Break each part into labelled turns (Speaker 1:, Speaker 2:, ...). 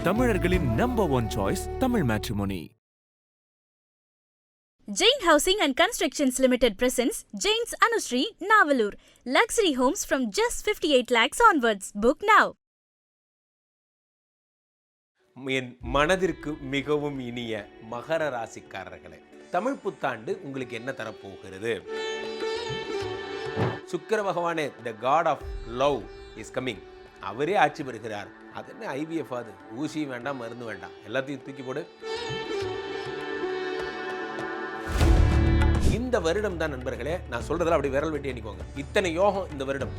Speaker 1: தமிழர்களின் number one choice Tamil matrimony.
Speaker 2: Jain Housing and Constructions Limited presents Jain's Anushree, Navalur. Luxury homes from just 58 lakhs onwards. Book now.
Speaker 3: என் மனதிற்கு மிகவும் இனிய மகர ராசிக்காரர்களே, தமிழ் புத்தாண்டு உங்களுக்கு என்ன தரப்போகிறது? சுக்கிர பகவானே, the god of love is coming. அவரே ஆட்சி பெறுகிறார். அது என்ன ஐவிஎஃப்? அது ஊசியும் வேண்டாம், மருந்து வேண்டாம், எல்லாத்தையும் தூக்கி போடு. இந்த வருடம் தான் நண்பர்களே, நான் சொல்றதில் அப்படி விரல் வெட்டி எண்ணிக்கோங்க. இத்தனை யோகம் இந்த வருடம்.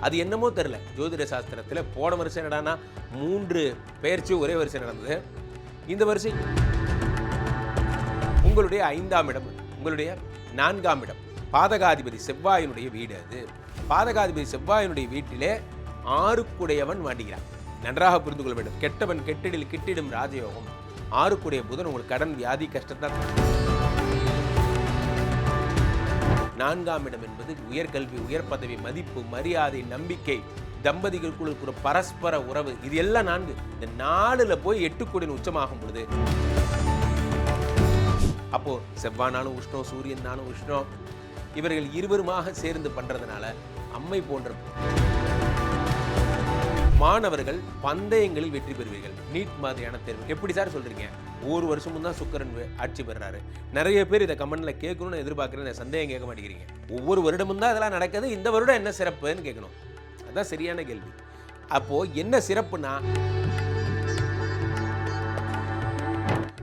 Speaker 3: அது என்னமோ தெரியல. ஜோதிட சாஸ்திரத்தில் போன வருஷம் என்னடானா 3 பெயர்ச்சி ஒரே வருஷம் நடந்தது. இந்த வருஷம் உங்களுடைய 5ஆம் இடம், உங்களுடைய 4ஆம் இடம், பாதகாதிபதி செவ்வாயினுடைய வீடு. அது பாதகாதிபதி செவ்வாயினுடைய வீட்டிலே 6குடையவன் மாட்டிக்கிறான். நன்றாக புரிந்து கொள்ள வேண்டும். கெட்டவன் கெட்டிடில் கிட்டிடும் ராஜயோகம். 6குடைய புதன் உங்களுக்கு கடன், வியாதி, கஷ்டத்தான். 4ஆம் இடம் என்பது உயர்கல்வி, உயர் பதவி, மதிப்பு, மரியாதை, நம்பிக்கை, தம்பதிகளுக்குள்ள பரஸ்பர உறவு. இது எல்லாம் 4. இந்த 4ல் போய் 8 உச்சமாகும் பொழுது, அப்போ செவ்வானாலும் உஷ்ணம், சூரியனாலும் உஷ்ணம், இவர்கள் இருவருமாக சேர்ந்து பண்றதுனால அம்மை போன்ற மாணவர்கள் பந்தயங்களில் வெற்றி பெறுவீர்கள். நீட் மாதிரியான தேர்வு. எப்படி சார் சொல்றீங்க? ஒரு வருஷமும் தான் சுக்கிரன் ஆட்சி பெறாரு. நிறைய பேர் இதை கமெண்ட்ல கேட்கணும்னு எதிர்பார்க்குறேன். சந்தேகம் கேட்க மாட்டேங்கிறீங்க. ஒவ்வொரு வருடமும் தான் இதெல்லாம் நடக்குது. இந்த வருடம் என்ன சிறப்புன்னு கேட்கணும். அதுதான் சரியான கேள்வி. அப்போ என்ன சிறப்புனா,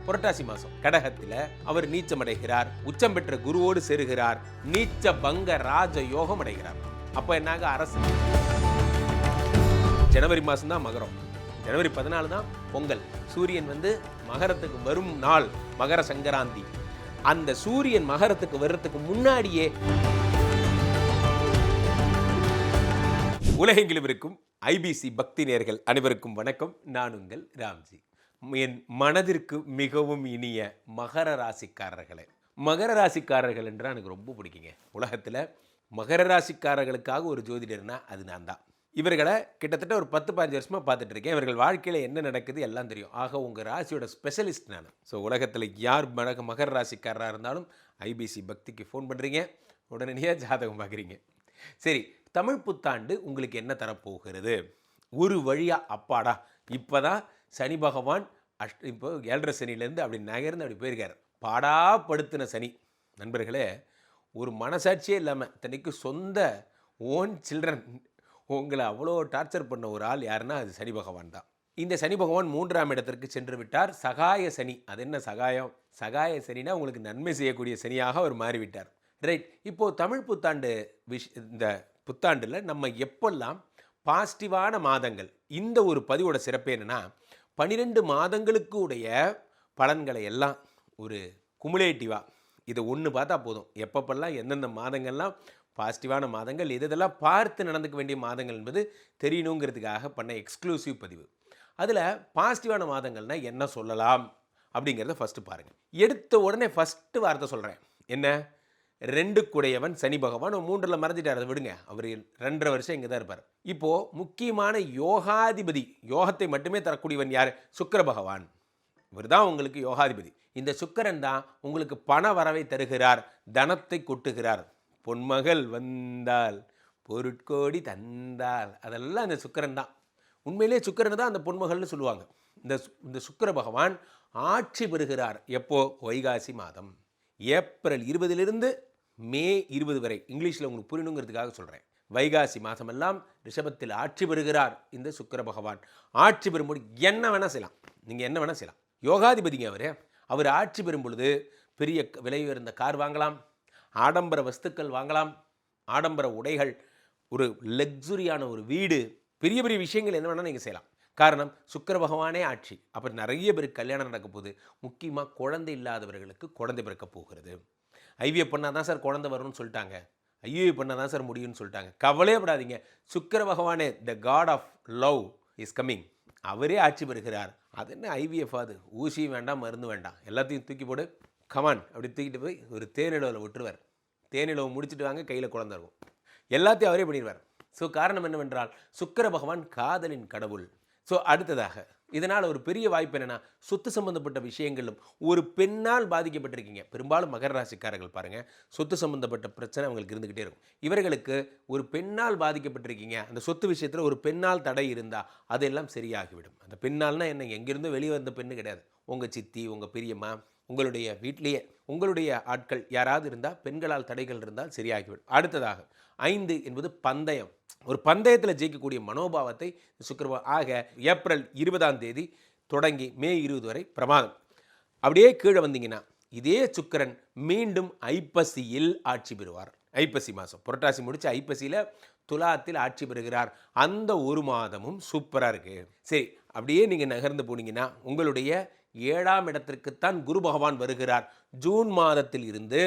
Speaker 3: புரட்டாசி மாசம் கடகத்தில் அவர் நீச்சம் அடைகிறார். உச்சம் பெற்ற குருவோடு சேருகிறார். நீச்ச பங்க ராஜ யோகம் அடைகிறார். அப்போ என்னாக? அரசு. ஜனவரி மாதம் தான் மகரம். ஜனவரி 14 தான் பொங்கல். சூரியன் மகரத்துக்கு வரும் நாள் மகர சங்கராந்தி. அந்த சூரியன் மகரத்துக்கு வர்றதுக்கு முன்னாடியே உலகெங்கிலும் இருக்கும் ஐபிசி பக்தி நேயர்கள் அனைவருக்கும் வணக்கம். நான் உங்கள் ராம்ஜி. என் மனதிற்கு மிகவும் இனிய மகர ராசிக்காரர்களே, மகர ராசிக்காரர்கள் என்றால் எனக்கு ரொம்ப பிடிக்குங்க. உலகத்தில் மகர ராசிக்காரர்களுக்காக ஒரு ஜோதிடர்னா அது நான் தான். இவர்களை கிட்டத்தட்ட ஒரு 10-15 வருஷமாக பார்த்துட்டு இருக்கேன். இவர்கள் வாழ்க்கையில் என்ன நடக்குது எல்லாம் தெரியும். ஆக உங்கள் ராசியோட ஸ்பெஷலிஸ்ட் நான். ஸோ உலகத்தில் யார் மகர ராசிக்காரராக இருந்தாலும் ஐபிசி பக்திக்கு ஃபோன் பண்ணுறீங்க, உடனடியாக ஜாதகம் பார்க்குறீங்க. சரி, தமிழ் புத்தாண்டு உங்களுக்கு என்ன தரப்போகிறது? ஒரு வழியாக அப்பாடா, இப்போ தான் சனி பகவான் இப்போ 7.5 சனிலேருந்து அப்படி நகர்ந்து அப்படி போயிருக்கார். பாடாப்படுத்தின சனி. நண்பர்களே, ஒரு மனசாட்சியே இல்லாமல் தனக்கு சொந்த ஓன் சில்ட்ரன் உங்களை அவ்வளோ டார்ச்சர் பண்ண ஒரு ஆள் யாருன்னா அது சனி பகவான் தான். இந்த சனி பகவான் 3ஆம் இடத்திற்கு சென்று விட்டார். சகாய சனி. அது என்ன சகாயம்? சகாய சனினா உங்களுக்கு நன்மை செய்யக்கூடிய சனியாக அவர் மாறிவிட்டார். ரைட். இப்போது தமிழ் புத்தாண்டு இந்த புத்தாண்டில் நம்ம எப்பெல்லாம் பாசிட்டிவான மாதங்கள், இந்த ஒரு பதிவோட சிறப்பு என்னென்னா, 12 மாதங்களுக்கு உடைய பலன்களை எல்லாம் ஒரு குமுலேட்டிவாக இதை ஒன்று பார்த்தா போதும். எப்பப்பெல்லாம் எந்தெந்த மாதங்கள்லாம் பாசிட்டிவான மாதங்கள், இதெல்லாம் பார்த்து நடந்துக்க வேண்டிய மாதங்கள் என்பது தெரியணுங்கிறதுக்காக பண்ண எக்ஸ்க்ளூசிவ் பதிவு. அதில் பாசிட்டிவான மாதங்கள்னால் என்ன சொல்லலாம் அப்படிங்கிறத ஃபஸ்ட்டு பாருங்கள். எடுத்த உடனே ஃபஸ்ட்டு வார்த்தை சொல்கிறேன். என்ன? 2குடையவன் சனி பகவான் 3ல் மறைஞ்சிட்டார். அதை விடுங்க, அவர் 2.5 வருஷம் இங்கே தான் இருப்பார். இப்போது முக்கியமான யோகாதிபதி, யோகத்தை மட்டுமே தரக்கூடியவன் யார்? சுக்கிர பகவான். இவர் தான் உங்களுக்கு யோகாதிபதி. இந்த சுக்கிரன் தான் உங்களுக்கு பண வரவை தருகிறார், தனத்தை கொட்டுகிறார். பொன்மகள் வந்தால் பொருட்கோடி தந்தால், அதெல்லாம் இந்த சுக்கிரன் தான். உண்மையிலே சுக்கிரன் தான் அந்த பொன்மகள்னு சொல்லுவாங்க. இந்த சுக்கிர பகவான் ஆட்சி பெறுகிறார். எப்போ? வைகாசி மாதம். ஏப்ரல் 20லிருந்து மே 20 வரை. இங்கிலீஷில் உங்களுக்கு புரியணுங்கிறதுக்காக சொல்கிறேன். வைகாசி மாதமெல்லாம் ரிஷபத்தில் ஆட்சி பெறுகிறார் இந்த சுக்கிர பகவான். ஆட்சி பெறும்போது என்ன வேணால் செய்யலாம். நீங்கள் என்ன வேணால் செய்யலாம். யோகாதிபதிங்க அவர் ஆட்சி பெறும் பொழுது பெரிய விலை உயர்ந்த கார் வாங்கலாம், ஆடம்பர வஸ்துக்கள் வாங்கலாம், ஆடம்பர உடைகள், ஒரு லக்ஸுரியான ஒரு வீடு, பெரிய பெரிய விஷயங்கள் என்ன வேணால் நீங்கள் செய்யலாம். காரணம், சுக்கிர பகவானே ஆட்சி. அப்போ நிறைய பேருக்கு கல்யாணம் நடக்க போகுது. முக்கியமாக குழந்தை இல்லாதவர்களுக்கு குழந்தை பிறக்க போகிறது. ஐவிஎஃப் பண்ணால் தான் சார் குழந்தை வரும்னு சொல்லிட்டாங்க, ஐவிஎஃப் பண்ணால் தான் சார் முடியும்னு சொல்லிட்டாங்க. கவலையப்படாதீங்க. சுக்கிர பகவானே, the god of love is coming. அவரே ஆட்சி பெறுகிறார். அது என்ன ஐவிஎஃப்? அது ஊசியும் வேண்டாம், மருந்து வேண்டாம், எல்லாத்தையும் தூக்கி போடு. கமான் அப்படி தூக்கிட்டு போய் ஒரு தேனிலவில் விட்டுருவார். தேனிலவை முடிச்சுட்டு வாங்க, கையில் குழந்தை இருக்கும். எல்லாத்தையும் அவரே பண்ணிடுவார். ஸோ காரணம் என்னவென்றால் சுக்கிர பகவான் காதலின் கடவுள். ஸோ அடுத்ததாக இதனால் ஒரு பெரிய வாய்ப்பு என்னன்னா, சொத்து சம்பந்தப்பட்ட விஷயங்களும் ஒரு பெண்ணால் பாதிக்கப்பட்டிருக்கீங்க. பெரும்பாலும் மகர ராசிக்காரர்கள் பாருங்க, சொத்து சம்பந்தப்பட்ட பிரச்சனை அவங்களுக்கு இருந்துகிட்டே இருக்கும். இவர்களுக்கு ஒரு பெண்ணால் பாதிக்கப்பட்டிருக்கீங்க, அந்த சொத்து விஷயத்தில் ஒரு பெண்ணால் தடை இருந்தால் அதெல்லாம் சரியாகிவிடும். அந்த பெண்ணால்னா என்ன, எங்கிருந்தோ வெளியே வந்த பெண்ணு கிடையாது. உங்கள் சித்தி, உங்கள் பெரியம்மா, உங்களுடைய வீட்டிலேயே உங்களுடைய ஆட்கள் யாராவது இருந்தால், பெண்களால் தடைகள் இருந்தால் சரியாகிவிடும். அடுத்ததாக 5 என்பது பந்தயம். ஒரு பந்தயத்தில் ஜெயிக்கக்கூடிய மனோபாவத்தை சுக்கிரன் ஆக ஏப்ரல் 20ஆம் தேதி தொடங்கி மே 20 வரை பிரமாதம். அப்படியே கீழே வந்தீங்கன்னா இதே சுக்கிரன் மீண்டும் ஐப்பசியில் ஆட்சி பெறுவார். ஐப்பசி மாதம் புரட்டாசி முடிச்சு ஐப்பசியில் துலாத்தில் ஆட்சி பெறுகிறார். அந்த ஒரு மாதமும் சூப்பராக இருக்குது. சரி, அப்படியே நீங்கள் நகர்ந்து போனீங்கன்னா உங்களுடைய 7ஆம் இடத்திற்குத்தான் குரு பகவான் வருகிறார். ஜூன் மாதத்தில் இருந்து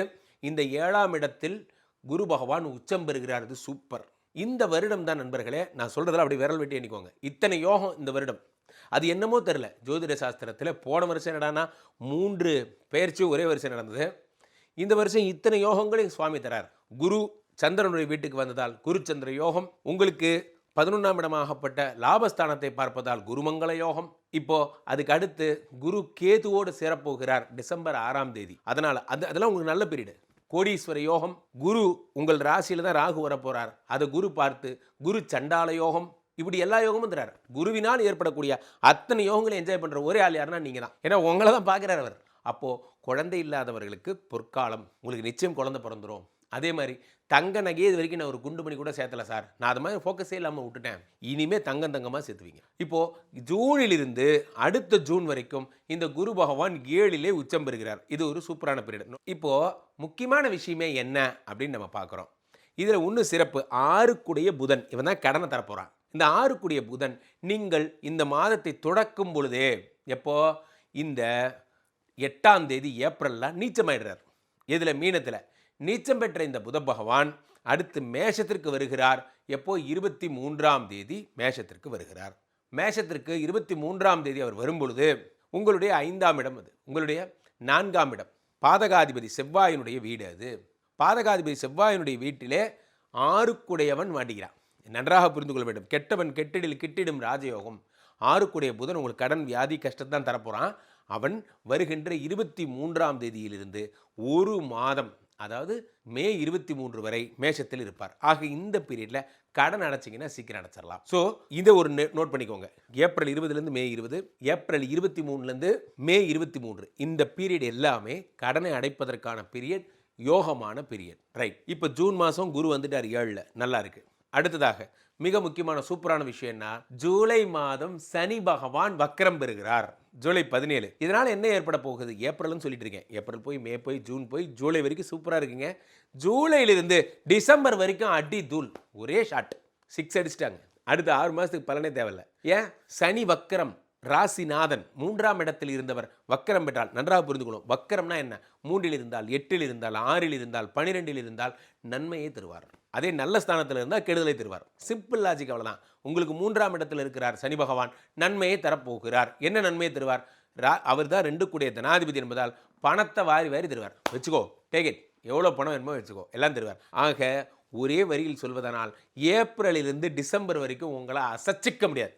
Speaker 3: இந்த 7ஆம் இடத்தில் குரு பகவான் உச்சம் பெறுகிறார். இது சூப்பர். இந்த வருடம் தான் நண்பர்களே, நான் சொல்கிறதில் அப்படி விரல் வெட்டி எண்ணிக்கோங்க. இத்தனை யோகம் இந்த வருடம். அது என்னமோ தெரில, ஜோதிட சாஸ்திரத்தில் போன வருஷம் என்னடானா 3 பெயர்ச்சியும் ஒரே வருஷம் நடந்தது. இந்த வருஷம் இத்தனை யோகங்களையும் சுவாமி தரார். குரு சந்திரனுடைய வீட்டுக்கு வந்ததால் குரு சந்திர யோகம், உங்களுக்கு 11ஆம் இடமாகப்பட்ட லாபஸ்தானத்தை பார்ப்பதால் குருமங்கள யோகம். இப்போ அதுக்கு அடுத்து குரு கேதுவோடு சேரப்போகிறார் டிசம்பர் 6ஆம் தேதி. அதனால் அதெல்லாம் உங்களுக்கு நல்ல பீரியடு. கோடீஸ்வர யோகம், குரு உங்கள் ராசியில் தான் ராகு வர போகிறார், அதை குரு பார்த்து குரு சண்டால யோகம், இப்படி எல்லா யோகமும் தரார். குருவினால் ஏற்படக்கூடிய அத்தனை யோகங்களை என்ஜாய் பண்ணுற ஒரே ஆள் யாருன்னா நீங்கள் தான். ஏன்னா உங்களை தான் பார்க்குறார் அவர். அப்போது குழந்தை இல்லாதவர்களுக்கு பொற்காலம், உங்களுக்கு நிச்சயம் குழந்தை பிறந்துடும். அதே மாதிரி தங்க நகையே இது வரைக்கும் நான் ஒரு குண்டு மணி கூட சேர்த்தலை சார், நான் அது மாதிரி ஃபோக்கஸே இல்லாமல் விட்டுட்டேன், இனிமேல் தங்கமாக சேர்த்துவீங்க. இப்போது ஜூனிலிருந்து அடுத்த ஜூன் வரைக்கும் இந்த குரு பகவான் 7லே உச்சம் பெறுகிறார். இது ஒரு சூப்பரான பீரியட். இப்போது முக்கியமான விஷயமே என்ன அப்படின்னு நம்ம பார்க்குறோம். இதில் இன்னும் சிறப்பு, 6க்குடைய புதன், இவன் தான் கடனை தரப்போகிறான். இந்த 6க்குடைய புதன் நீங்கள் இந்த மாதத்தை தொடக்கும் பொழுதே, எப்போ இந்த 8ஆம் தேதி ஏப்ரலில் நீச்சமாயிடுறார். இதில் மீனத்தில் நீச்சம் பெற்ற இந்த புத பகவான் அடுத்து மேஷத்திற்கு வருகிறார். எப்போ 23ஆம் தேதி மேஷத்திற்கு வருகிறார். மேஷத்திற்கு 23ஆம் தேதி அவர் வரும்பொழுது உங்களுடைய 5ஆம் இடம், அது உங்களுடைய 4ஆம் இடம், பாதகாதிபதி செவ்வாயினுடைய வீடு. அது பாதகாதிபதி செவ்வாயினுடைய வீட்டிலே 6க்குடையவன் மாட்டிக்கிறான். நன்றாக புரிந்து கொள்ள வேண்டும். கெட்டவன் கெட்டிடில் கிட்டிடும் ராஜயோகம். 6க்குடைய புதன் உங்களுக்கு கடன் வியாதி கஷ்டத்தான் தரப்போகிறான். அவன் வருகின்ற 23ஆம் தேதியிலிருந்து ஒரு மாதம், அதாவது மே 23 வரை மேஷத்தில் இருப்பார். ஆக இந்த பீரியடில் கடன் அடைச்சிங்கன்னா சீக்கிரம் அடைச்சிடலாம். ஸோ இதை ஒரு நோட் பண்ணிக்கோங்க. ஏப்ரல் 20லேருந்து மே 20, ஏப்ரல் 23லேருந்து மே 23, இந்த பீரியட் எல்லாமே கடனை அடைப்பதற்கான பீரியட், யோகமான பீரியட். ரைட். இப்போ ஜூன் மாதம் குரு வந்துட்டார் 7ல், நல்லா இருக்குது. அடுத்ததாக மிக முக்கியமான சூப்பரான விஷயம்னா, ஜூலை மாதம் சனி பகவான் வக்ரம் பெறுகிறார். ஜூலை 17. இதனால் என்ன ஏற்பட போகுது? ஏப்ரல்னு சொல்லிட்டு இருக்கேன். ஏப்ரல் போய் மே போய் ஜூன் போய் ஜூலை வரைக்கும் சூப்பராக இருக்குங்க. ஜூலையிலிருந்து டிசம்பர் வரைக்கும் அடி தூள், ஒரே ஷாட் 6 அடிச்சிட்டாங்க. அடுத்த 6 மாதத்துக்கு பலனே தேவையில்லை. ஏன்? சனி வக்கரம், ராசிநாதன் 3ஆம் இடத்தில் இருந்தவர் வக்கரம் பெற்றால், நன்றாக புரிந்துக்கணும். வக்கரம்னா என்ன? 3ல் இருந்தால், 8ல் இருந்தால், 6ல் இருந்தால், 12ல் இருந்தால் நன்மையை தருவார். அதே நல்ல ஸ்தானத்தில் இருந்தால் கெடுதலை தருவார். சிம்பிள் லாஜிக், அவ்வளோதான். உங்களுக்கு 3ஆம் இடத்தில் இருக்கிறார் சனி பகவான், நன்மையை தரப்போகிறார். என்ன நன்மையை தருவார்? அவர் தான் 2க்குடைய தனாதிபதி என்பதால் பணத்தை வாரி வாரி தருவார். வச்சுக்கோ, டேக் இட், எவ்வளோ பணம் வேணுமோ வச்சுக்கோ, எல்லாம் தருவார். ஆக ஒரே வரியில் சொல்வதனால் ஏப்ரலிலிருந்து டிசம்பர் வரைக்கும் உங்களை அசைச்சிக்க முடியாது.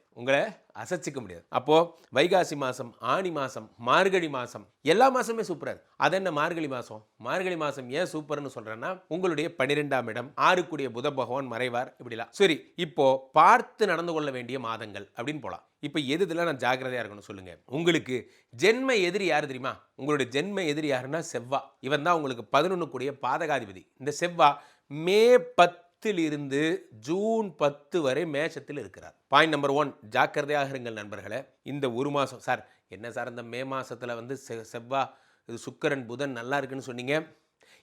Speaker 3: அப்போது வைகாசி மாதம், ஆனி மாதம், மார்கழி மாதம், எல்லா மாதமே சூப்பராக. அது என்ன மார்கழி மாதம்? மார்கழி மாதம் ஏன் சூப்பர்னு சொல்கிறேன்னா, உங்களுடைய 12ஆம் இடம் 6க்குடைய புத பகவான் மறைவார். இப்படிலாம் சரி. இப்போது பார்த்து நடந்து கொள்ள வேண்டிய மாதங்கள் அப்படின்னு போகலாம். இப்போ எதுலாம் நான் ஜாக்கிரதையாக இருக்கணும் சொல்லுங்கள். உங்களுக்கு ஜென்ம எதிரி யார் தெரியுமா? உங்களுடைய ஜென்ம எதிரி யாருன்னா செவ்வா. இவன் தான் உங்களுக்கு 11க்குடைய பாதகாதிபதி. இந்த செவ்வா மே 10லிருந்து ஜூன் 10 வரை மேஷத்தில் இருக்கிறார். பாயிண்ட் நம்பர் 1, ஜாக்கிரதையாக இருங்கள் நண்பர்களே. இந்த ஒரு மாதம் சார், என்ன சார் இந்த மே மாதத்தில் வந்து செவ்வா, இது சுக்கிரன் புதன் நல்லா இருக்குன்னு சொன்னீங்க.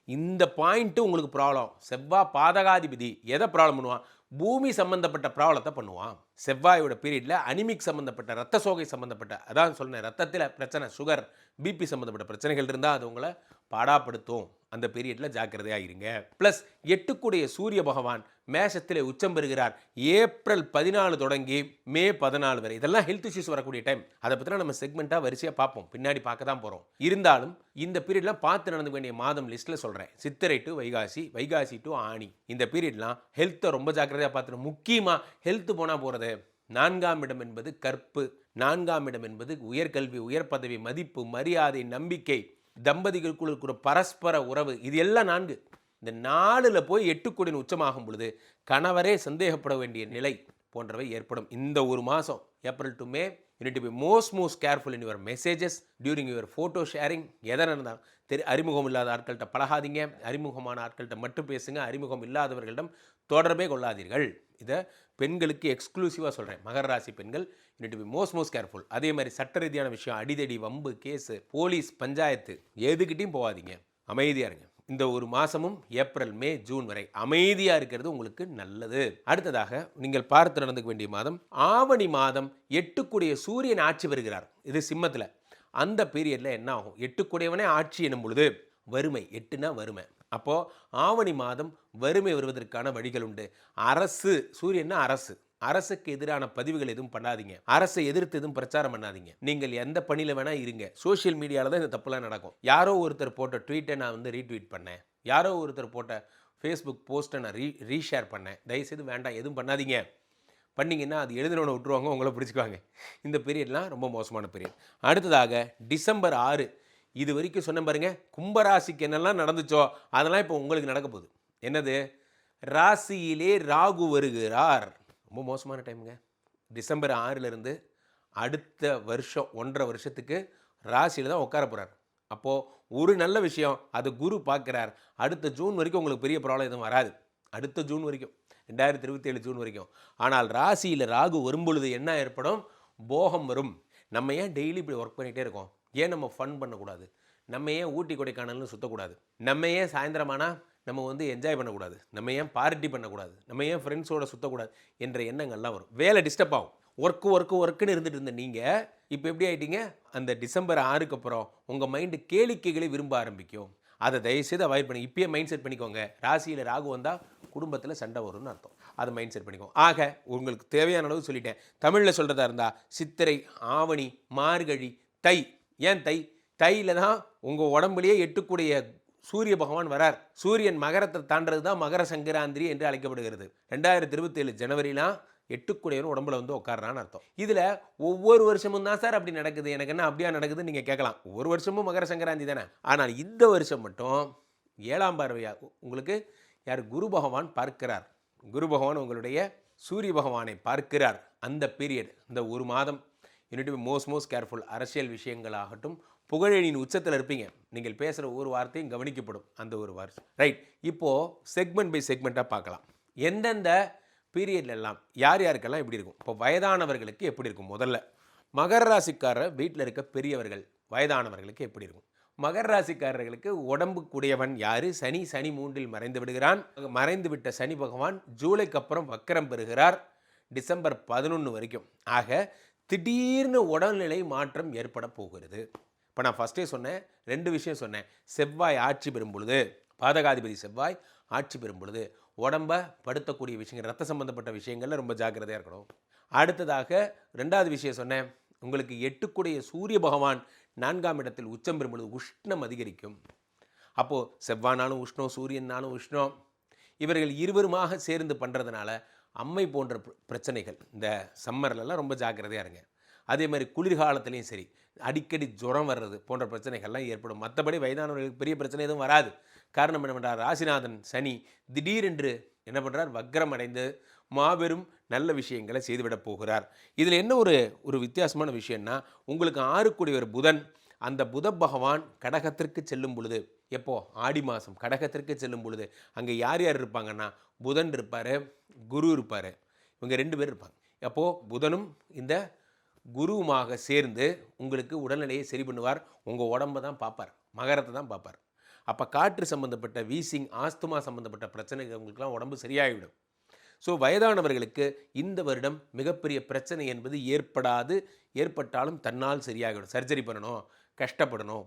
Speaker 3: இந்த பாயிண்ட்டு உங்களுக்கு ப்ராப்ளம். செவ்வா பாதகாதிபதி எதை ப்ராப்ளம் பண்ணுவான்? பூமி சம்பந்தப்பட்ட ப்ராப்ளத்தை பண்ணுவான். செவ்வாயோட பீரியடில் அனிமிக் சம்மந்தப்பட்ட, ரத்த சோகை சம்மந்தப்பட்ட, அதான் சொன்னேன், ரத்தத்தில் பிரச்சனை, சுகர், பிபி சம்மந்தப்பட்ட பிரச்சனைகள் இருந்தால் அது உங்களை பாடாப்படுத்தும். அந்த பீரியடில் ஜாக்கிரதையாக இருங்க. ப்ளஸ் 8க்குடைய சூரிய பகவான் மேஷத்தில் உச்சம் பெறுகிறார். ஏப்ரல் 14 தொடங்கி மே 14 வரை. இதெல்லாம் ஹெல்த் இஷ்யூஸ் வரக்கூடிய டைம். அதை பற்றினா நம்ம செக்மெண்ட்டாக வரிசையாக பார்ப்போம், பின்னாடி பார்க்க தான் போகிறோம். இருந்தாலும் இந்த பீரியட்லாம் பார்த்து நடந்து வேண்டிய மாதம் லிஸ்ட்டில் சொல்கிறேன். சித்திரை டு வைகாசி, வைகாசி டு ஆணி. இந்த பீரியட்லாம் ஹெல்த்தை ரொம்ப ஜாக்கிரதையாக பார்த்துட்டு, முக்கியமாக ஹெல்த்து போனால் போகிறது. 4ஆம் இடம் என்பது கற்பு, 4ஆம் இடம் என்பது உயர்கல்வி, உயர் பதவி, மதிப்பு, மரியாதை, நம்பிக்கை, தம்பதிகளுக்குள் இருக்கிற பரஸ்பர உறவு, இது எல்லாம் 4. இந்த 4ல் போய் 8 உச்சமாகும் பொழுது கணவரே சந்தேகப்பட வேண்டிய நிலை போன்றவை ஏற்படும். இந்த ஒரு மாதம் April to May you need to be most careful in your messages during your photo sharing. எதை நடந்தாலும் அறிமுகம் இல்லாத ஆட்கள்கிட்ட பழகாதீங்க, அறிமுகமான ஆட்கள்கிட்ட மட்டும் பேசுங்க, அறிமுகம் இல்லாதவர்களிடம் தொடர்பே கொள்ளாதீர்கள். இதை பெண்களுக்கு எக்ஸ்க்ளூசிவாக சொல்கிறேன். மகர ராசி பெண்கள் you need to be most careful. அதே மாதிரி சட்ட ரீதியான விஷயம், அடிதடி, வம்பு, கேஸு, போலீஸ், பஞ்சாயத்து எதுக்கிட்டையும் போகாதீங்க, அமைதியாக இருங்க. இந்த ஒரு மாதமும் ஏப்ரல், மே, ஜூன் வரை அமைதியாக இருக்கிறது உங்களுக்கு நல்லது. அடுத்ததாக நீங்கள் பார்த்து நடந்துக்க வேண்டிய மாதம் ஆவணி மாதம். 8 சூரியன் ஆட்சி வருகிறார். இது சிம்மத்தில். அந்த பீரியடில் என்ன ஆகும்? 8 ஆட்சி எனும் பொழுது வறுமை, 8னா வறுமை. அப்போது ஆவணி மாதம் வறுமை வருவதற்கான வழிகள் உண்டு. அரசு, சூரியன்னா அரசு, அரசுக்கு எதிரான பதிவுகள் எதுவும் பண்ணாதீங்க, அரசை எதிர்த்து எதுவும் பிரச்சாரம் பண்ணாதீங்க. நீங்கள் எந்த பணியில் வேணால் இருங்க. சோஷியல் மீடியாவில் தான் இந்த தப்புலாம் நடக்கும். யாரோ ஒருத்தர் போட்ட ட்வீட்டை நான் ரீட்வீட் பண்ணேன், யாரோ ஒருத்தர் போட்ட ஃபேஸ்புக் போஸ்ட்டை நான் ரீஷேர் பண்ணேன். தயவுசெய்து வேண்டாம், எதுவும் பண்ணாதீங்க. பண்ணிங்கன்னா அது எழுதினவனை விட்டுருவாங்க, உங்களை பிடிச்சிக்குவாங்க. இந்த பீரியட்லாம் ரொம்ப மோசமான பீரியட். அடுத்ததாக டிசம்பர் 6. இது வரைக்கும் சொன்ன பாருங்க, கும்பராசிக்கு என்னெல்லாம் நடந்துச்சோ அதெல்லாம் இப்போ உங்களுக்கு நடக்க போகுது. என்னது? ராசியிலே ராகு வருகிறார். ரொம்ப மோசமான டைமுங்க. டிசம்பர் 6லேருந்து அடுத்த வருஷம் 1.5 வருஷத்துக்கு ராசியில் தான் உட்கார போகிறார். அப்போது ஒரு நல்ல விஷயம், அது குரு பார்க்குறார். அடுத்த ஜூன் வரைக்கும் உங்களுக்கு பெரிய ப்ராப்ளம் எதுவும் வராது. அடுத்த ஜூன் வரைக்கும், 2027 ஜூன் வரைக்கும். ஆனால் ராசியில் ராகு வரும்பொழுது என்ன ஏற்படும்? போகம் வரும். நம்ம ஏன் டெய்லி இப்படி ஒர்க் பண்ணிகிட்டே இருக்கோம்? ஏன் நம்ம ஃபன் பண்ணக்கூடாது? நம்ம ஏன் ஊட்டி கொடைக்கானல்னு சுற்றக்கூடாது? நம்ம ஏன் சாயந்தரமானால் நம்ம என்ஜாய் பண்ணக்கூடாது? நம்ம ஏன் பார்ட்டி பண்ணக்கூடாது? நம்ம ஏன் ஃப்ரெண்ட்ஸோடு சுற்றக்கூடாது என்ற எண்ணங்கள்லாம் வரும். வேலை டிஸ்டர்ப் ஆகும். ஒர்க்குன்னு இருந்துட்டு இருந்த நீங்கள் இப்போ எப்படி ஆகிட்டீங்க? அந்த டிசம்பர் 6க்கு அப்புறம் உங்கள் மைண்டு கேளிக்கைகளை விரும்ப ஆரம்பிக்கும். அதை தயவுசெய்து அவாய்ட் பண்ணி இப்பயே மைண்ட் செட் பண்ணிக்கோங்க. ராசியில் ராகு வந்தால் குடும்பத்தில் சண்டை வரும்னு அர்த்தம். அதை மைண்ட் செட் பண்ணிக்கோங்க. ஆக உங்களுக்கு தேவையான அளவு சொல்லிட்டேன். தமிழில் சொல்கிறதா இருந்தால் சித்திரை, ஆவணி, மார்கழி, தை. ஏன் தை? தையில் தான் உங்கள் உடம்புலேயே 8 சூரிய பகவான் வரார். சூரியன் மகரத்தை தாண்டது தான் மகர சங்கராந்திரி என்று அழைக்கப்படுகிறது. 2027 ஜனவரிலாம் 8 உடம்புல உட்கார்றான்னு அர்த்தம். இதில் ஒவ்வொரு வருஷமும் தான் சார் அப்படி நடக்குது, எனக்கு என்ன அப்படியா நடக்குதுன்னு நீங்கள் கேட்கலாம். ஒவ்வொரு வருஷமும் மகர சங்கராந்தி தானே. ஆனால் இந்த வருஷம் மட்டும் 7ஆம் பார்வையாக உங்களுக்கு யார்? குரு பகவான் பார்க்கிறார். குரு பகவான் உங்களுடைய சூரிய பகவானை பார்க்கிறார். அந்த பீரியட், இந்த ஒரு மாதம் யூனிட் பி மோஸ்ட் கேர்ஃபுல். அரசியல் விஷயங்களாகட்டும், புகழெழியின் உச்சத்தில் இருப்பீங்க. நீங்கள் பேசுகிற ஒரு வார்த்தையும் கவனிக்கப்படும் அந்த ஒரு வார்த்தை. ரைட். இப்போது செக்மெண்ட் பை செக்மெண்ட்டாக பார்க்கலாம். எந்தெந்த பீரியட்லெல்லாம் யார் யாருக்கெல்லாம் எப்படி இருக்கும்? இப்போ வயதானவர்களுக்கு எப்படி இருக்கும்? முதல்ல மகர ராசிக்காரர் வீட்டில் இருக்க பெரியவர்கள், வயதானவர்களுக்கு எப்படி இருக்கும்? மகர ராசிக்காரர்களுக்கு உடம்புக்குடையவன் யார்? சனி. சனி 3ல் மறைந்து விடுகிறான். மறைந்து விட்ட சனி பகவான் ஜூலைக்கு அப்புறம் வக்கரம் பெறுகிறார், டிசம்பர் 11 வரைக்கும். ஆக திடீர்னு உடல்நிலை மாற்றம் ஏற்பட போகிறது. இப்போ நான் ஃபஸ்ட்டே சொன்னேன், 2 விஷயம் சொன்னேன். செவ்வாய் ஆட்சி பெறும் பொழுது, பாதகாதிபதி செவ்வாய் ஆட்சி பெறும் பொழுது உடம்பை படுத்தக்கூடிய விஷயங்கள், ரத்த சம்பந்தப்பட்ட விஷயங்களில் ரொம்ப ஜாக்கிரதையாக இருக்கணும். அடுத்ததாக 2வது விஷயம் சொன்னேன், உங்களுக்கு 8 சூரிய பகவான் 4ஆம் இடத்தில் உச்சம் பெறும் பொழுது உஷ்ணம் அதிகரிக்கும். அப்போது செவ்வானாலும் உஷ்ணம், சூரியனாலும் உஷ்ணம். இவர்கள் இருவருமாக சேர்ந்து பண்ணுறதுனால அம்மை போன்ற பிரச்சனைகள் இந்த சம்மர்லலாம் ரொம்ப ஜாக்கிரதையாக இருங்க. அதே மாதிரி குளிர்காலத்துலேயும் சரி, அடிக்கடி ஜுரம் வர்றது போன்ற பிரச்சனைகள்லாம் ஏற்படும். மற்றபடி வயதானவர்களுக்கு பெரிய பிரச்சனை எதுவும் வராது. காரணம் என்ன பண்ணுறார்? ராசிநாதன் சனி திடீரென்று என்ன பண்ணுறார்? வக்ரம் அடைந்து மாபெரும் நல்ல விஷயங்களை செய்துவிடப் போகிறார். இதில் என்ன ஒரு வித்தியாசமான விஷயம்னா, உங்களுக்கு 6 புதன். அந்த புத பகவான் கடகத்திற்கு செல்லும் பொழுது, எப்போ? ஆடி மாதம் கடகத்திற்கு செல்லும் பொழுது அங்கே யார் யார் இருப்பாங்கன்னா, புதன் இருப்பார், குரு இருப்பார். இவங்க 2 பேர் இருப்பாங்க. அப்போது புதனும் இந்த குருவுமாக சேர்ந்து உங்களுக்கு உடல்நிலையை சரி பண்ணுவார். உங்கள் உடம்பை தான் பார்ப்பார், மகரத்தை தான் பார்ப்பார். அப்போ காற்று சம்மந்தப்பட்ட வீசிங், ஆஸ்துமா சம்மந்தப்பட்ட பிரச்சனைகள் உங்களுக்குலாம் உடம்பு சரியாகிவிடும். ஸோ வயதானவர்களுக்கு இந்த வருடம் மிகப்பெரிய பிரச்சனை என்பது ஏற்படாது. ஏற்பட்டாலும் தன்னால் சரியாகிவிடும். சர்ஜரி பண்ணணும், கஷ்டப்படணும்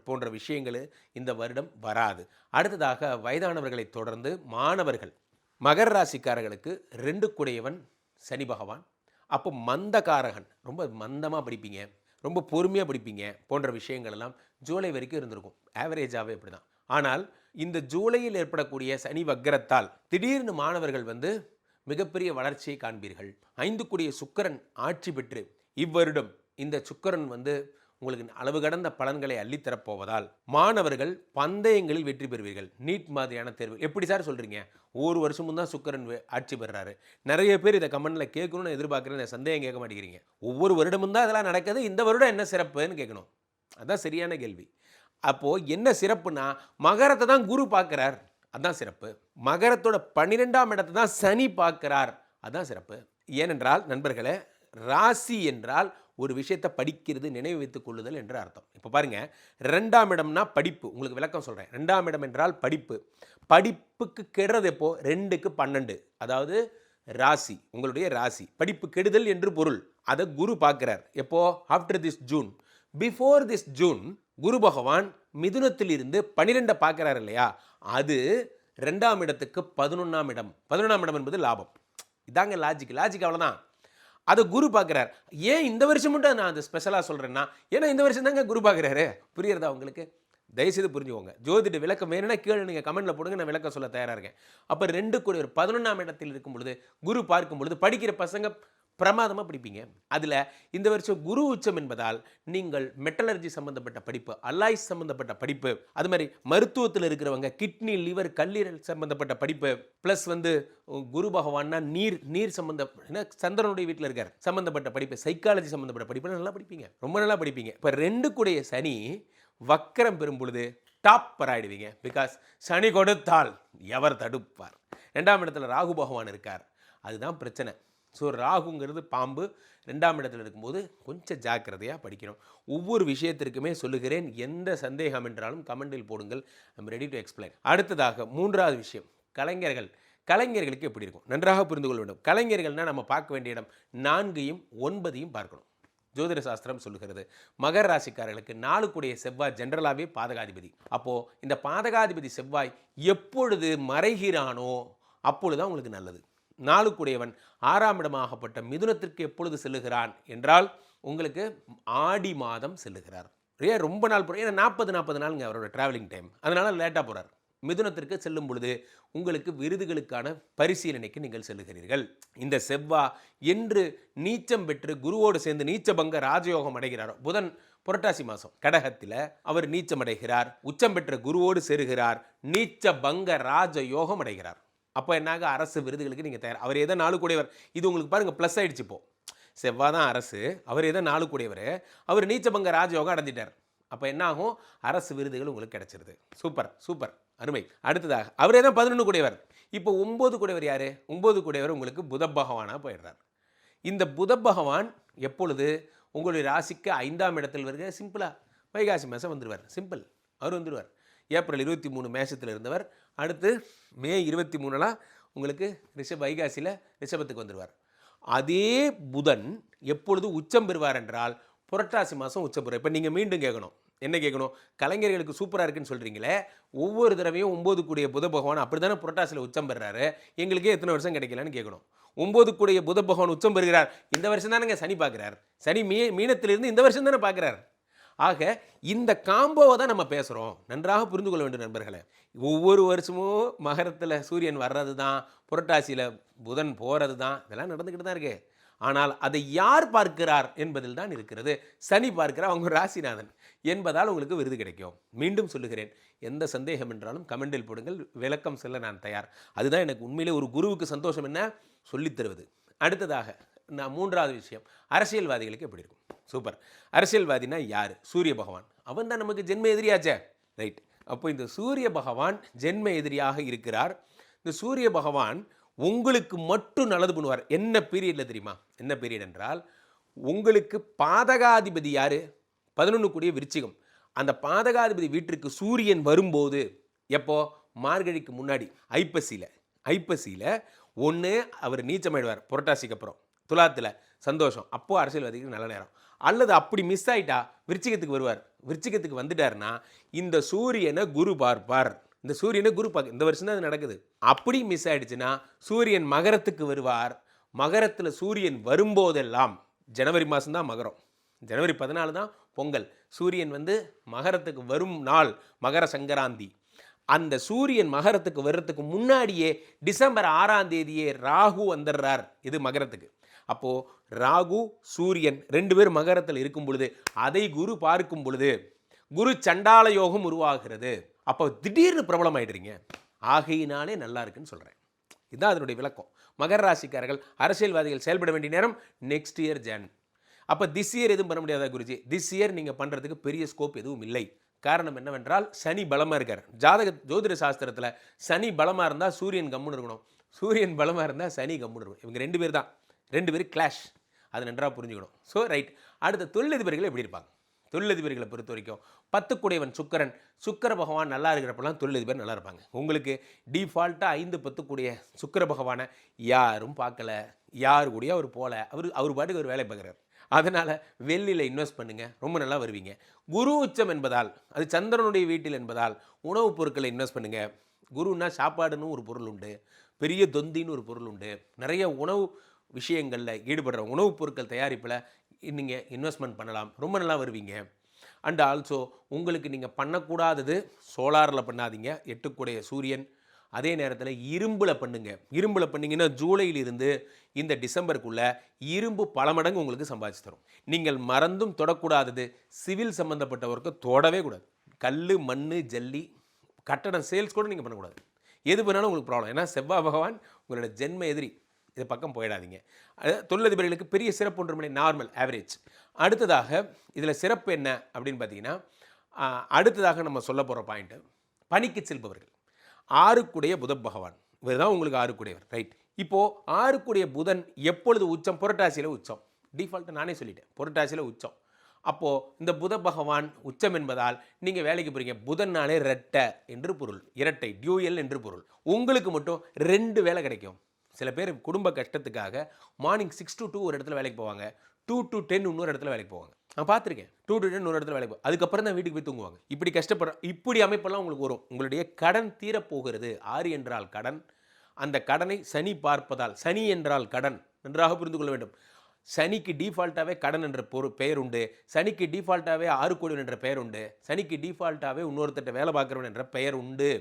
Speaker 3: போன்ற விஷயங்கள் இந்த வருடம் வராது. அடுத்ததாக வயதானவர்களை தொடர்ந்து மாணவர்கள், மகர ராசிக்காரர்களுக்கு 2 சனி பகவான். அப்போ மந்தகாரகன், ரொம்ப மந்தமாக படிப்பீங்க, ரொம்ப பொறுமையாக படிப்பீங்க போன்ற விஷயங்கள் எல்லாம் ஜூலை வரைக்கும் இருந்திருக்கும். ஆவரேஜாகவே இப்படி தான். ஆனால் இந்த ஜூலையில் ஏற்படக்கூடிய சனி வக்கரத்தால் திடீர்னு மாணவர்கள் மிகப்பெரிய வளர்ச்சியை காண்பீர்கள். 5 சுக்கிரன் ஆட்சி பெற்று இவ்வருடம் இந்த சுக்கிரன் வந்து உங்களுக்கு அளவு கடந்த பலன்களை அள்ளித்தரப்போவதால் மாணவர்கள் பந்தயங்களில் வெற்றி பெறுவீர்கள். நீட் மாதிரியான தேர்வு எப்படி சார் சொல்கிறீங்க? ஒரு வருஷமும் தான் சுக்கிரன் ஆட்சி பெறுறாரு. நிறைய பேர் இதை கமெண்டில் கேட்கணும்னு எதிர்பார்க்குறேன். சந்தேகம் கேட்க மாட்டேங்கிறீங்க. ஒவ்வொரு வருடமும் தான் அதெல்லாம் நடக்குது. இந்த வருடம் என்ன சிறப்புன்னு கேட்கணும். அதுதான் சரியான கேள்வி. அப்போது என்ன சிறப்புனா மகரத்தை தான் குரு பார்க்குறார், அதுதான் சிறப்பு. மகரத்தோட 12ஆம் இடத்தை தான் சனி பார்க்குறார், அதுதான் சிறப்பு. ஏனென்றால் நண்பர்களே, ராசி என்றால் ஒரு விஷயத்தை படிக்கிறது, நினைவு வைத்துக் கொள்ளுதல் என்று அர்த்தம். இப்போ பாருங்கள், 2ஆம் இடம்னா படிப்பு. உங்களுக்கு விளக்கம் சொல்கிறேன். 2ஆம் இடம் என்றால் படிப்பு. படிப்புக்கு கெடுறது எப்போ? 2க்கு 12, அதாவது ராசி, உங்களுடைய ராசி. படிப்பு கெடுதல் என்று பொருள். அதை குரு பார்க்கிறார். எப்போ? After this June. Before this June Guru பகவான் மிதுனத்தில் இருந்து 12 பார்க்கிறார் இல்லையா? அது 2ஆம் இடத்துக்கு 11ஆம் இடம். 11ஆம் இடம் என்பது லாபம். இதாங்க லாஜிக் அவ்வளோதான். அதை குரு பார்க்குறார். ஏன் இந்த வருஷம் மட்டும் நான் அது ஸ்பெஷலாக சொல்கிறேன்னா, ஏன்னா இந்த வருஷம் தாங்க குரு பார்க்குறாரு. புரியுறதா உங்களுக்கு? தயவுசெய்து புரிஞ்சுக்கோங்க. ஜோதிட விளக்கம் வேணும்னா கீழே நீங்கள் கமெண்ட்டில் போடுங்க, நான் விளக்கம் சொல்ல தயாராக இருக்கேன். அப்போ 2 கூட 11ஆம் இடத்தில் இருக்கும் பொழுது குரு பார்க்கும் பொழுது படிக்கிற பசங்க பிரமாதமாக படிப்பீங்க. அதில் இந்த வருஷம் குரு உச்சம் என்பதால் நீங்கள் மெட்டலர்ஜி சம்மந்தப்பட்ட படிப்பு, அல்லாய்ஸ் சம்மந்தப்பட்ட படிப்பு, அது மாதிரி மருத்துவத்தில் இருக்கிறவங்க கிட்னி, லிவர், கல்லீரல் சம்மந்தப்பட்ட படிப்பு, ப்ளஸ் வந்து குரு பகவான்னா நீர் சம்மந்த சந்திரனுடைய வீட்டில் இருக்கார் சம்மந்தப்பட்ட படிப்பு, சைக்காலஜி சம்மந்தப்பட்ட படிப்பு நல்லா படிப்பீங்க, ரொம்ப நல்லா படிப்பீங்க. இப்போ 2 கூடிய சனி வக்கரம் பெறும் பொழுது டாப்பர் ஆகிடுவீங்க. பிகாஸ் சனி கொடுத்தால் எவர் தடுப்பார். 2ஆம் இடத்துல ராகு பகவான் இருக்கார், அதுதான் பிரச்சனை. ஸோ ராகுங்கிறது பாம்பு. 2ஆம் இடத்துல இருக்கும்போது கொஞ்சம் ஜாக்கிரதையாக படிக்கணும். ஒவ்வொரு விஷயத்திற்குமே சொல்லுகிறேன். எந்த சந்தேகம் என்றாலும் கமெண்டில் போடுங்கள். I'm ready to explain. அடுத்ததாக 3வது விஷயம், கலைஞர்களுக்கு எப்படி இருக்கும் நன்றாக புரிந்து கொள்ள வேண்டும். கலைஞர்கள்னால் நம்ம பார்க்க வேண்டிய இடம் 4யும் 9யும் பார்க்கணும். ஜோதிட சாஸ்திரம் சொல்லுகிறது மகர ராசிக்காரர்களுக்கு 4 கூடிய செவ்வாய் ஜென்ரலாகவே பாதகாதிபதி. அப்போது இந்த பாதகாதிபதி செவ்வாய் எப்பொழுது மறைகிறானோ அப்பொழுதுதான் உங்களுக்கு நல்லது. 4 கூடியவன் 6ஆம் இடமாகப்பட்ட மிதுனத்திற்கு எப்பொழுது செல்லுகிறான் என்றால் உங்களுக்கு ஆடி மாதம் செல்லுகிறார். ஏன் ரொம்ப நாள் போகிறார்? ஏன்னா 40 நாளுங்க அவரோட ட்ராவலிங் டைம். அதனால் லேட்டாக போகிறார். மிதுனத்திற்கு செல்லும் பொழுது உங்களுக்கு விருதுகளுக்கான பரிசீலனைக்கு நீங்கள் செல்லுகிறீர்கள். இந்த செவ்வாய் என்று நீச்சம் பெற்று குருவோடு சேர்ந்து நீச்சபங்க ராஜயோகம் அடைகிறார். புதன் புரட்டாசி மாதம் கடகத்தில் அவர் நீச்சம் அடைகிறார். உச்சம் பெற்ற குருவோடு சேருகிறார். நீச்சபங்க ராஜயோகம் அடைகிறார். அப்போ என்னாக? அரசு விருதுகளுக்கு நீங்கள் தயார். அவர் ஏதோ 4 கூடியவர். இது உங்களுக்கு பாருங்கள் ப்ளஸ் ஆகிடுச்சு. இப்போ செவ்வாய் தான் அரசு, அவர் ஏதோ 4 கூடியவர், அவர் நீச்சபங்க ராஜயோகம் அடைஞ்சிட்டார். அப்போ என்ன ஆகும்? அரசு விருதுகள் உங்களுக்கு கிடைச்சிருது. சூப்பர் அருமை. அடுத்ததாக அவர் ஏதோ 11 கூடியவர். இப்போ 9 கூடியவர் யார்? 9 கூடியவர் உங்களுக்கு புத பகவானாக போயிடுறார். இந்த புத பகவான் எப்பொழுது உங்களுடைய ராசிக்கு 5ஆம் இடத்தில் வருகிற? சிம்பிளாக வைகாசி மாதம் வந்துடுவார். சிம்பிள், அவர் வந்துடுவார். ஏப்ரல் 23 மேஷத்தில் இருந்தவர் அடுத்து மே 23 உங்களுக்கு வைகாசியில் ரிஷபத்துக்கு வந்துடுவார். அதே புதன் எப்பொழுது உச்சம் பெறுவார் என்றால் புரட்டாசி மாதம் உச்சம் பெறுவார். இப்போ நீங்கள் மீண்டும் கேட்கணும், என்ன கேட்கணும்? கலைஞர்களுக்கு சூப்பராக இருக்குன்னு சொல்கிறீங்களே, ஒவ்வொரு தடவையும் 9 கூடிய புத பகவான் அப்படி தானே புரட்டாசியில் உச்சம் பெறுறாரு, எங்களுக்கே எத்தனை வருஷம் கிடைக்கலன்னு கேட்கணும். 9 கூடிய புத பகவான் உச்சம் பெறுகிறார். இந்த வருஷம் தானேங்க சனி பார்க்குறார். சனி மீனத்திலிருந்து இந்த வருஷம் தானே பார்க்குறார். ஆக இந்த காம்போவை தான் நம்ம பேசுகிறோம். நன்றாக புரிந்து கொள்ள வேண்டும் நண்பர்களே. ஒவ்வொரு வருஷமும் மகரத்தில் சூரியன் வர்றது தான், புரட்டாசியில் புதன் போகிறது தான், இதெல்லாம் நடந்துக்கிட்டு தான் இருக்கு. ஆனால் அதை யார் பார்க்கிறார் என்பதில் தான் இருக்கிறது. சனி பார்க்கிறார், அவங்க ராசிநாதன் என்பதால் உங்களுக்கு விருது கிடைக்கும். மீண்டும் சொல்லுகிறேன், எந்த சந்தேகம் என்றாலும் கமெண்டில் போடுங்கள், விளக்கம் சொல்ல நான் தயார். அதுதான் எனக்கு உண்மையிலே ஒரு குருவுக்கு சந்தோஷம், என்ன சொல்லித் தருவது. அடுத்ததாக நான் 3வது விஷயம், அரசியல்வாதிகளுக்கு எப்படி இருக்கும்? சூப்பர். அரசியல்வாதினா யார்? சூரிய பகவான். அவன் தான் நமக்கு ஜென்ம எதிரியாச்சே, ரைட்? அப்போ இந்த சூரிய பகவான் ஜென்ம எதிரியாக இருக்கிறார். இந்த சூரிய பகவான் உங்களுக்கு மட்டும் நல்லது பண்ணுவார். என்ன பீரியடில் தெரியுமா? என்ன பீரியட் என்றால், உங்களுக்கு பாதகாதிபதி யார்? 11 கூடிய விருச்சிகம். அந்த பாதகாதிபதி வீட்டிற்கு சூரியன் வரும்போது எப்போ? மார்கழிக்கு முன்னாடி, ஐப்பசியில் ஒன்று அவர் நீச்சமாயிடுவார். புரட்டாசிக்கு அப்புறம் துலாத்தில் சந்தோஷம். அப்போது அரசியல்வாதிக்கு நல்ல நேரம். அல்லது அப்படி மிஸ் ஆகிட்டா விருச்சிகத்துக்கு வருவார். விருச்சிகத்துக்கு வந்துட்டார்னா இந்த சூரியனை குரு பார்ப்பார். இந்த சூரியனை குரு பார்க்க இந்த வருஷம் தான் அது நடக்குது. அப்படி மிஸ் ஆகிடுச்சுன்னா சூரியன் மகரத்துக்கு வருவார். மகரத்தில் சூரியன் வரும்போதெல்லாம், ஜனவரி மாதம் தான் மகரம், ஜனவரி 14 தான் பொங்கல். சூரியன் வந்து மகரத்துக்கு வரும் நாள் மகர சங்கராந்தி. அந்த சூரியன் மகரத்துக்கு வர்றதுக்கு முன்னாடியே டிசம்பர் 6ஆம் தேதியே ராகு வந்துடுறார் இது மகரத்துக்கு. அப்போது ராகு சூரியன் 2 பேர் மகரத்தில் இருக்கும் பொழுது அதை குரு பார்க்கும் பொழுது குரு சண்டால யோகம் உருவாகிறது. அப்போ திடீர்னு பிரபலம் ஆயிடுறீங்க. ஆகையினாலே நல்லா இருக்குன்னு சொல்கிறேன். இதுதான் அதனுடைய விளக்கம். மகர ராசிக்காரர்கள் அரசியல்வாதிகள் செயல்பட வேண்டிய நேரம் நெக்ஸ்ட் இயர் ஜான். அப்போ திஸ் இயர் எதுவும் பண்ண முடியாதா குருஜி? திஸ் இயர் நீங்கள் பண்ணுறதுக்கு பெரிய ஸ்கோப் எதுவும் இல்லை. காரணம் என்னவென்றால் சனி பலமாக இருக்கார். ஜோதிட சாஸ்திரத்தில் சனி பலமாக இருந்தால் சூரியன் கம்முன்னு இருக்கணும், சூரியன் பலமாக இருந்தால் சனி கம்முன்னு இருக்கணும். இவங்க 2 பேர் தான், 2 பேர் கிளாஷ். அது நன்றாக புரிஞ்சுக்கணும். So right. அடுத்த தொழிலதிபர்கள் எப்படி இருப்பாங்க? தொழிலதிபர்களை பொறுத்த வரைக்கும் 10 கூடையவன் சுக்கர பகவான் நல்லா இருக்கிறப்பெல்லாம் தொழிலதிபர் நல்லா இருப்பாங்க. உங்களுக்கு டிஃபால்ட்டாக 5 10 கூடிய சுக்கர பகவானை யாரும் பார்க்கல, யாரு கூடயும் அவர் போகல, அவர் பாட்டுக்கு ஒரு வேலை பார்க்குறாரு. அதனால் வெள்ளியில் இன்வெஸ்ட் பண்ணுங்கள், ரொம்ப நல்லா வருவீங்க. குரு உச்சம் என்பதால், அது சந்திரனுடைய வீட்டில் என்பதால் உணவுப் பொருட்களை இன்வெஸ்ட் பண்ணுங்கள். குருன்னா சாப்பாடுன்னு ஒரு பொருள் உண்டு, பெரிய தொந்தின்னு ஒரு பொருள் உண்டு. நிறைய உணவு விஷயங்களில் ஈடுபடுற உணவுப் பொருட்கள் தயாரிப்பில் நீங்கள் இன்வெஸ்ட்மெண்ட் பண்ணலாம், ரொம்ப நல்லா வருவீங்க. அண்ட் ஆல்சோ உங்களுக்கு நீங்கள் பண்ணக்கூடாதது சோலாரில் பண்ணாதீங்க, 8 கூடைய சூரியன். அதே நேரத்தில் இரும்பில் பண்ணுங்க. இரும்பில் பண்ணிங்கன்னா ஜூலையிலிருந்து இந்த டிசம்பருக்குள்ளே இரும்பு பல மடங்கு உங்களுக்கு சம்பாதிச்சு தரும். நீங்கள் மறந்தும் தொடக்கூடாதது சிவில் சம்மந்தப்பட்ட ஒர்க்கை தொடவே கூடாது. கல் மண் ஜல்லி கட்டடம் சேல்ஸ் கூட நீங்கள் பண்ணக்கூடாது. எது பண்ணாலும் உங்களுக்கு ப்ராப்ளம். ஏன்னா செவ்வாய் பகவான் உங்களோட ஜென்ம எதிரி. இது பக்கம் போயிடாதீங்க. தொழிலதிபர்களுக்கு பெரிய சிறப்பு ஒன்றுமே, நார்மல் ஆவரேஜ். அடுத்ததாக இதில் சிறப்பு என்ன அப்படின்னு பார்த்தீங்கன்னா, அடுத்ததாக நம்ம சொல்ல போகிற பாயிண்ட்டு பணிக்கு செல்பவர்கள். 6 புத பகவான் இவர் தான் உங்களுக்கு 6 ரைட். இப்போது 6 புதன் எப்பொழுது உச்சம்? புரட்டாசியில் உச்சம். டிஃபால்ட்டு நானே சொல்லிட்டேன், புரட்டாசியில் உச்சம். அப்போது இந்த புத பகவான் உச்சம் என்பதால் நீங்கள் வேலைக்கு போகிறீங்க. புதன்னாலே ரெட்டை என்று பொருள், இரட்டை டியூயல் என்று பொருள். உங்களுக்கு மட்டும் 2 வேலை கிடைக்கும். சில பேர் குடும்ப கஷ்டத்துக்காக மார்னிங் 6 to 2 ஒரு இடத்துல வேலைக்கு போவாங்க, 2 to 10 இன்னொரு இடத்துல வேலைக்கு போவாங்க. நான் பார்த்துருக்கேன். 2 to 10 இன்னொரு இடத்துல வேலைக்கு போவாங்க. அதுக்கப்புறம் தான் வீட்டுக்கு போய் தூங்குவாங்க. இப்படி கஷ்டப்படுற இப்படி அமைப்பெல்லாம் உங்களுக்கு வரும். உங்களுடைய கடன் தீரப்போகிறது. 6 என்றால் கடன். அந்த கடனை சனி பார்ப்பதால், சனி என்றால் கடன், நன்றாக புரிந்து கொள்ள வேண்டும். சனிக்கு டிஃபால்ட்டாகவே கடன் என்ற பெயர் உண்டு. சனிக்கு டிஃபால்ட்டாகவே 6 கோடி என்ற பெயர் உண்டு. சனிக்கு டிஃபால்ட்டாகவே இன்னொருத்தட்ட வேலை பார்க்குறவன் என்ற பெயர் உண்டு.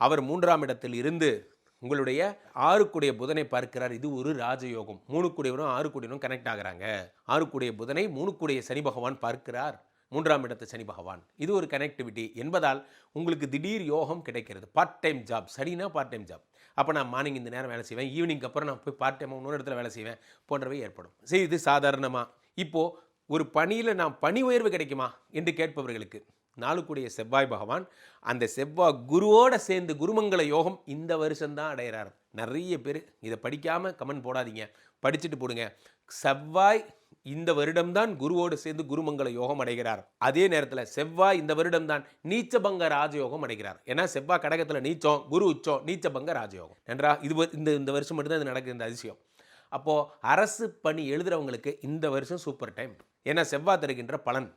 Speaker 3: அவர் 3ஆம் இடத்தில் இருந்து உங்களுடைய 6 புதனை பார்க்கிறார். இது ஒரு ராஜயோகம். 3 கூடியவரும் 6 கூடியவரும் கனெக்ட் ஆகிறாங்க. 6 புதனை 3 சனி பகவான் பார்க்கிறார், 3ஆம் இடத்து சனி பகவான். இது ஒரு கனெக்டிவிட்டி என்பதால் உங்களுக்கு திடீர் யோகம் கிடைக்கிறது. Part time job. சரினா பார்ட் டைம் ஜாப். அப்போ நான் மார்னிங் இந்த நேரம் வேலை செய்வேன், ஈவினிங்க்கு அப்புறம் நான் போய் பார்ட் டைமாக இன்னொரு இடத்துல வேலை செய்வேன் போன்றவை ஏற்படும். சரி, இது சாதாரணமாக. இப்போது ஒரு பணியில் நான் பணி உயர்வு கிடைக்குமா என்று கேட்பவர்களுக்கு 4 செவ்வாய் பகவான், அந்த செவ்வாய் குருவோடு சேர்ந்து குருமங்கள யோகம் இந்த வருஷம்தான் அடைகிறார். நிறைய பேர் இதை படிக்காமல் கமெண்ட் போடாதீங்க, படிச்சுட்டு போடுங்க. செவ்வாய் இந்த வருடம்தான் குருவோடு சேர்ந்து குருமங்கள யோகம் அடைகிறார். அதே நேரத்தில் செவ்வாய் இந்த வருடம்தான் நீச்சபங்க ராஜயோகம் அடைகிறார். ஏன்னா செவ்வாய் கடகத்தில் நீச்சம், குரு உச்சம், நீச்சபங்க ராஜயோகம். நன்றா இது இந்த வருஷம் மட்டும்தான் இது நடக்குது, இந்த அதிசயம். அப்போது அரசு பணி எழுதுகிறவங்களுக்கு இந்த வருஷம் சூப்பர் டைம். ஏன்னா செவ்வாய் தருகின்ற பலன்.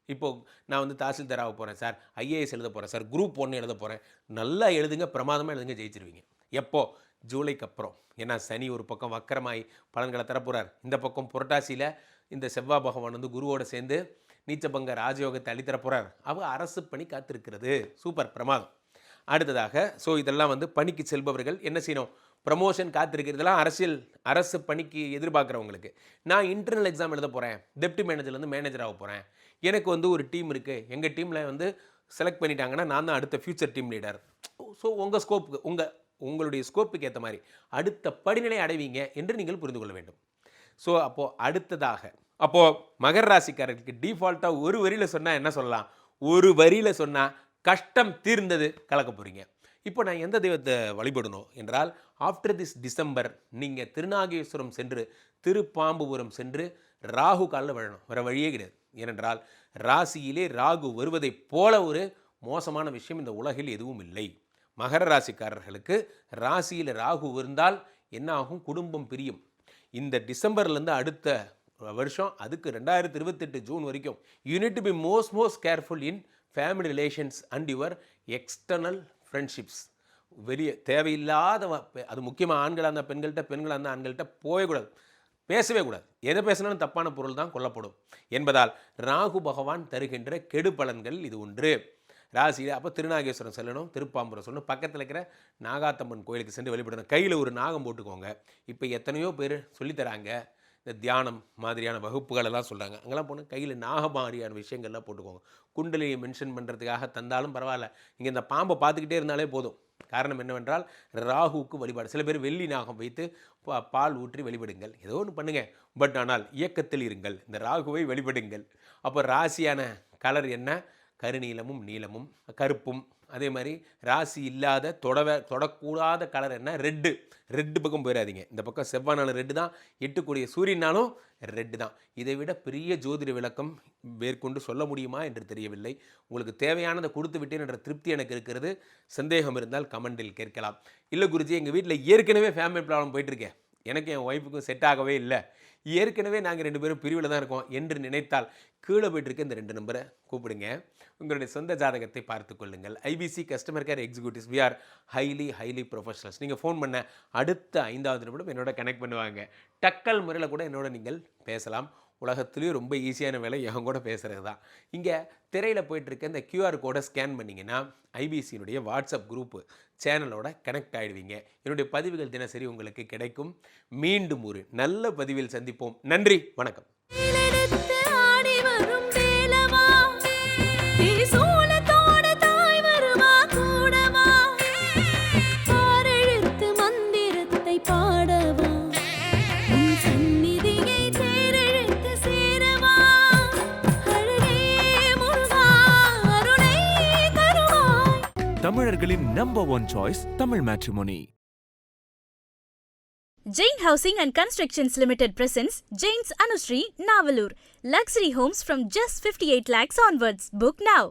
Speaker 3: இப்போது நான் தாசில்தாராக போகிறேன் சார், ஐஏஎஸ் எழுத போகிறேன் சார், குரூப் 1 எழுத போகிறேன். நல்லா எழுதுங்க, பிரமாதமாக எழுதுங்க, ஜெயிச்சிருவீங்க. எப்போ? ஜூலைக்கு அப்புறம். ஏன்னா சனி ஒரு பக்கம் வக்கரமாய் பலன்களை தரப்போகிறார். இந்த பக்கம் புரட்டாசியில் இந்த செவ்வாய் பகவான் குருவோடு சேர்ந்து நீச்சபங்க ராஜயோகத்தை அளித்தர போகிறார். அவள் அரசு பணி காத்திருக்கிறது. சூப்பர், பிரமாதம். அடுத்ததாக இதெல்லாம் பணிக்கு செல்பவர்கள் என்ன செய்யணும்? ப்ரமோஷன் காத்திருக்கிறதுலாம் அரசு பணிக்கு எதிர்பார்க்குறவங்களுக்கு. நான் இன்டர்னல் எக்ஸாம் எழுத போகிறேன், டெப்டி மேனேஜர்லேருந்து மேனேஜர் ஆக போகிறேன், எனக்கு ஒரு டீம் இருக்குது, எங்கள் டீமில் செலக்ட் பண்ணிட்டாங்கன்னா நான் தான் அடுத்த ஃபியூச்சர் டீம் லீடர். ஸோ உங்கள் ஸ்கோப்புக்கு உங்களுடைய ஸ்கோப்புக்கு ஏற்ற மாதிரி அடுத்த படிநிலை அடைவீங்க என்று நீங்கள் புரிந்து கொள்ள வேண்டும். ஸோ அடுத்ததாக மகர ராசிக்காரர்களுக்கு டிஃபால்ட்டாக ஒரு வரியில் சொன்னால் என்ன சொல்லலாம்? ஒரு வரியில் சொன்னால் கஷ்டம் தீர்ந்தது கலக்க போகிறீங்க. இப்போ நான் எந்த தெய்வத்தை வழிபடணும் என்றால், ஆஃப்டர் திஸ் டிசம்பர் நீங்கள் திருநாகேஸ்வரம் சென்று திருப்பாம்புபுரம் சென்று ராகு காலில் விழணும். வேறு வழியே கிடையாது. ஏனென்றால் ராசியிலே ராகு வருவதைப் போல ஒரு மோசமான விஷயம் இந்த உலகில் எதுவும் இல்லை. மகர ராசிக்காரர்களுக்கு ராசியில் ராகு இருந்தால் என்ன ஆகும்? குடும்பம் பிரியும். இந்த டிசம்பர்லேருந்து அடுத்த வருஷம், அதுக்கு 2028 ஜூன் வரைக்கும் you need to be most careful in family relations and your external friendships. வெளியே தேவையில்லாத, அது முக்கியமாக ஆண்களாக இருந்தால் பெண்கள்கிட்ட, பெண்களாக இருந்தால் ஆண்கள்கிட்ட போயக்கூடாது, பேசவே கூடாது. எதை பேசினாலும் தப்பான பொருள் தான் கொல்லப்படும் என்பதால் ராகு பகவான் தருகின்ற கெடு பலன்கள் இது ஒன்று. ராசியில் அப்போ திருநாகேஸ்வரம் செல்லணும், திருப்பாம்புரம் சொல்லணும், பக்கத்தில் இருக்கிற நாகாத்தம்மன் கோயிலுக்கு சென்று வழிபடணும். கையில் ஒரு நாகம் போட்டுக்கோங்க. இப்போ எத்தனையோ பேர் சொல்லித்தராங்க, இந்த தியானம் மாதிரியான வகுப்புகளெல்லாம் சொல்கிறாங்க. அங்கெல்லாம் போனால் கையில் நாக மாதிரியான விஷயங்கள்லாம் போட்டுக்கோங்க. குண்டலியை மென்ஷன் பண்ணுறதுக்காக தந்தாலும் பரவாயில்ல, இங்கே இந்த பாம்பை பார்த்துக்கிட்டே இருந்தாலே போதும். காரணம் என்னவென்றால் ராகுவுக்கு வழிபாடு. சில பேர் வெள்ளி நாகம் வைத்து பால் ஊற்றி வழிபடுங்கள், ஏதோ ஒன்று பண்ணுங்கள். பட் ஆனால் இயக்கத்தில் இருங்கள், இந்த ராகுவை வழிபடுங்கள். அப்போ ராசியான கலர் என்ன? கருநீலமும் நீலமும் கருப்பும். அதே மாதிரி ராசி இல்லாத தொடக்கூடாத கலர் என்ன? ரெட்டு பக்கம் போயிடாதீங்க. இந்த பக்கம் செவ்வாய்னாலும் ரெட்டு தான், எட்டுக்கூடிய சூரியனாலும் ரெட்டு தான். இதை விட பெரிய ஜோதிட விளக்கம் மேற்கொண்டு சொல்ல முடியுமா என்று தெரியவில்லை. உங்களுக்கு தேவையானதை கொடுத்து விட்டேன் என்ற திருப்தி எனக்கு இருக்கிறது. சந்தேகம் இருந்தால் கமெண்டில் கேட்கலாம். இல்லை குருஜி, எங்கள் வீட்டில் ஏற்கனவே ஃபேமிலி ப்ராப்ளம் போயிட்டுருக்கேன், எனக்கு என் ஒய்ஃபுக்கும் செட் ஆகவே இல்லை, ஏற்கனவே நாங்கள் 2 பேரும் பிரிவில் தான் இருக்கோம் என்று நினைத்தால் கீழே போய்ட்டுருக்க இந்த 2 நம்பரை கூப்பிடுங்க. உங்களுடைய சொந்த ஜாதகத்தை பார்த்து கொள்ளுங்கள். IBC customer care executives, we are highly professionals. நீங்கள் ஃபோன் பண்ண அடுத்த 5வது நிமிடம் என்னோட கனெக்ட் பண்ணுவாங்க. டக்கல் முறையில் கூட என்னோட நீங்கள் பேசலாம். உலகத்துலேயும் ரொம்ப ஈஸியான வேலை என் கூட பேசுகிறது தான். இங்கே திரையில் போயிட்டுருக்க இந்த கியூஆர் கோடை ஸ்கேன் பண்ணிங்கன்னா ஐபிசியினுடைய வாட்ஸ்அப் குரூப்பு சேனலோட கனெக்ட் ஆகிடுவீங்க. என்னுடைய பதிவுகள் தினசரி உங்களுக்கு கிடைக்கும். மீண்டும் ஒரு நல்ல பதிவில் சந்திப்போம். நன்றி, வணக்கம்.
Speaker 1: தமிழர்களின் number 1 choice Tamil matrimony.
Speaker 2: Jain Housing and Constructions Limited presents Jain's Anushree, Navalur. Luxury homes from just 58 lakhs onwards. Book now.